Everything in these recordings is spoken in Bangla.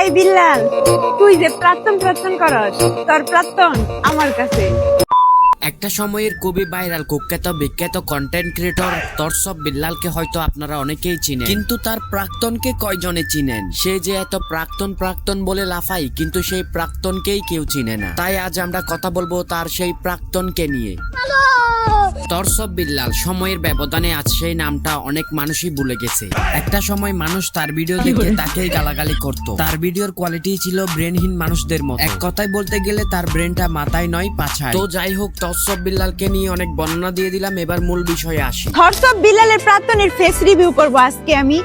ওই বিল্লাল, তুই যে প্রাক্তন প্রাক্তন করস, তোর প্রাক্তন আমার কাছে। একটা সময়ের খুবই ভাইরাল কুখ্যাত বিখ্যাত কন্টেন্ট ক্রিয়েটর তরসব বিল্লালকে হয়তো আপনারা অনেকেই চিনেন, কিন্তু তার প্রাক্তনকে কয়জনে চিনেন? সে যে এত প্রাক্তন প্রাক্তন বলে লাফাই, কিন্তু সেই প্রাক্তনকেই কেউ চিনে না। তাই আজ আমরা কথা বলবো তার সেই প্রাক্তনকে নিয়ে। তরসব বিল্লাল সময়ের ব্যবধানে আজ সেই নামটা অনেক মানুষই ভুলে গেছে। একটা সময় মানুষ তার ভিডিও দেখে তাকেই গালাগালি করত। তার ভিডিওর কোয়ালিটি ছিল ব্রেনহীন মানুষদের মতো। এক কথায় বলতে গেলে তার ব্রেনটা মাথায় নয় পাছায়। তো যাই হোক, তরসব বিল্লালকে নিয়ে অনেক বর্ণনা দিয়ে দিলাম, এবার মূল বিষয়ে আসি। তরসব বিল্লালের প্রাক্তনের ফেস রিভিউ করব আজকে আমি।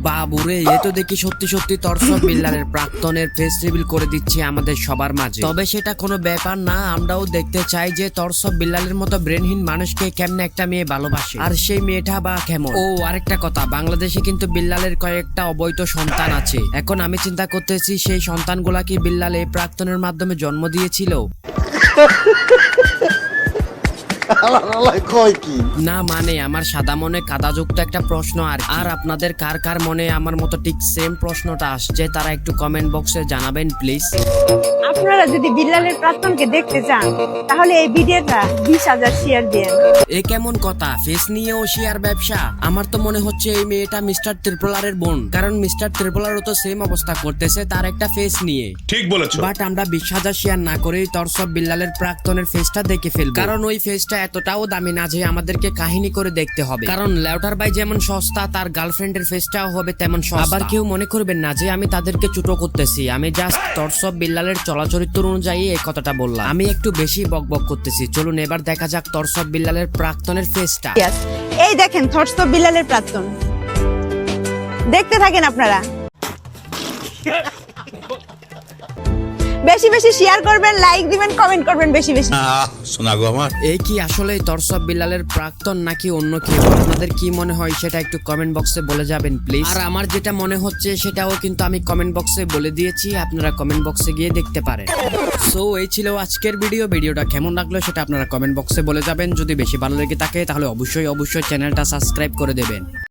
বাবুরে, এ তো দেখি সত্যি সত্যি তরসব বিল্লালের প্রাক্তনের ফেস রিভিল করে দিচ্ছে আমাদের সবার মাঝে। তবে সেটা কোনো ব্যাপার না, আমরাও দেখতে চাই যে তরসব বিল্লালের মতো ব্রেনহীন মানুষকে কেমনে একটা মেয়ে ভালোবাসে, আর সেই মেয়েটা বা কেমন। ও আরেকটা কথা, বাংলাদেশে কিন্তু বিল্লালের কয়েকটা অবৈধ সন্তান আছে। এখন আমি চিন্তা করতেছি সেই সন্তানগুলা কি বিল্লাল এই প্রাক্তনের মাধ্যমে জন্ম দিয়েছিল? না মানে আমার সাদা মনে কাদাযুক্ত একটা প্রশ্ন। আর আপনাদের কার কার মনে আমার মতো ঠিক সেম প্রশ্নটা আসছে, তারা একটু কমেন্ট বক্সে জানাবেন প্লিজ। আপনারা যদি বিল্লালের প্রাক্তনকে দেখতে চান তাহলে এই ভিডিওটা 20,000 শেয়ার দিন। এ কেমন কথা, ফেস নিয়েও শেয়ার ব্যবসা? আমার তো মনে হচ্ছে এই মেয়েটা মিস্টার ত্রিপলারের বোন, কারণ মিস্টার ত্রিপলারও তো সেম অবস্থা করতেছে তার একটা ফেস নিয়ে। ঠিক বলেছো। বাট আমরা 20,000 শেয়ার না করেই তরসব বিল্লালের প্রাক্তনের ফেসটা দেখে ফেলবো, কারণ ওই ফেসটা এতটাও দামি না যে আমাদেরকে কাহিনী করে দেখতে হবে। কারণ লেউটার ভাই যেমন সস্তা, তার গার্লফ্রেন্ডের ফেসটাও হবে তেমন সস্তা। আবার কেউ মনে করবেন না যে আমি তাদেরকে ছোট করতেছি, আমি জাস্ট তরসব বিল্লালের চলাচরিত্র অনুযায়ী এই কথাটা বললাম। আমি একটু বেশি বকবক করতেছি, চলুন এবার দেখা যাক তরসব বিল্লালের প্রাক্তনের ফেসটা। এই দেখেন তরসব বিল্লালের প্রাক্তন, দেখতে থাকেন আপনারা। বেশি বেশি শেয়ার করবেন, লাইক দিবেন, কমেন্ট করবেন বেশি বেশি। শোনা গো আমার। এই কি আসলে তরসব বিল্লালের প্রাক্তন নাকি অন্য কেউ? আপনাদের কি মনে হয় সেটা একটু কমেন্ট বক্সে বলে যাবেন প্লিজ। আর আমার যেটা মনে হচ্ছে সেটাও কিন্তু আমি কমেন্ট বক্সে বলে দিয়েছি, আপনারা কমেন্ট বক্সে গিয়ে দেখতে পারেন। সো এই ছিল আজকের ভিডিওটা কেমন লাগলো সেটা আপনারা কমেন্ট বক্সে বলে যাবেন। যদি বেশি ভালো লেগে থাকে তাহলে অবশ্যই চ্যানেলটা সাবস্ক্রাইব করে দেবেন।